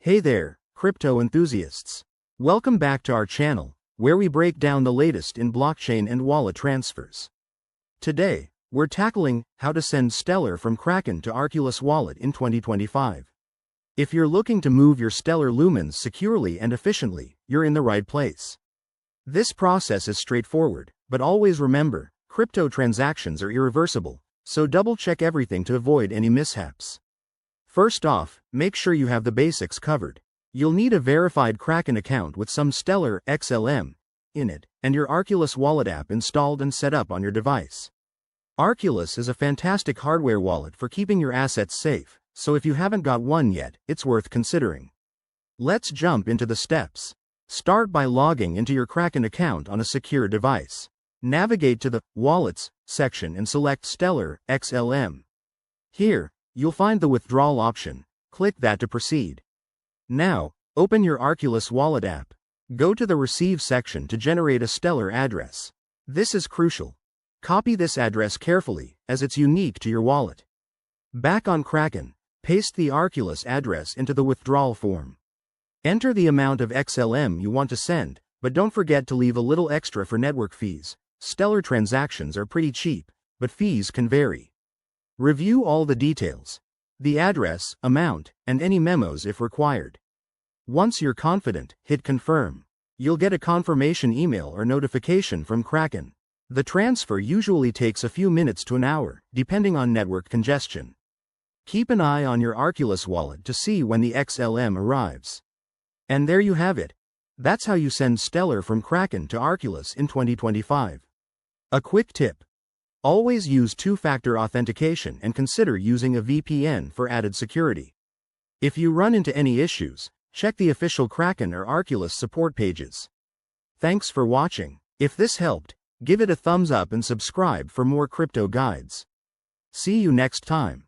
Hey there, crypto enthusiasts. Welcome back to our channel, where we break down the latest in blockchain and wallet transfers. Today, we're tackling how to send Stellar from Kraken to Arculus wallet in 2025. If you're looking to move your Stellar Lumens securely and efficiently, you're in the right place. This process is straightforward, but always remember, crypto transactions are irreversible, so double-check everything to avoid any mishaps. First off, make sure you have the basics covered. You'll need a verified Kraken account with some Stellar XLM in it, and your Arculus wallet app installed and set up on your device. Arculus is a fantastic hardware wallet for keeping your assets safe, so if you haven't got one yet, it's worth considering. Let's jump into the steps. Start by logging into your Kraken account on a secure device. Navigate to the Wallets section and select Stellar XLM. Here, you'll find the withdrawal option. Click that to proceed. Now, open your Arculus wallet app. Go to the Receive section to generate a Stellar address. This is crucial. Copy this address carefully, as it's unique to your wallet. Back on Kraken, paste the Arculus address into the withdrawal form. Enter the amount of XLM you want to send, but don't forget to leave a little extra for network fees. Stellar transactions are pretty cheap, but fees can vary. Review all the details, the address, amount, and any memos if required. Once you're confident, hit confirm. You'll get a confirmation email or notification from Kraken. The transfer usually takes a few minutes to an hour, depending on network congestion. Keep an eye on your Arculus wallet to see when the XLM arrives. And there you have it. That's how you send Stellar from Kraken to Arculus in 2025. A quick tip. Always use two-factor authentication and consider using a VPN for added security. If you run into any issues, check the official Kraken or Arculus support pages. Thanks for watching. If this helped, give it a thumbs up and subscribe for more crypto guides. See you next time.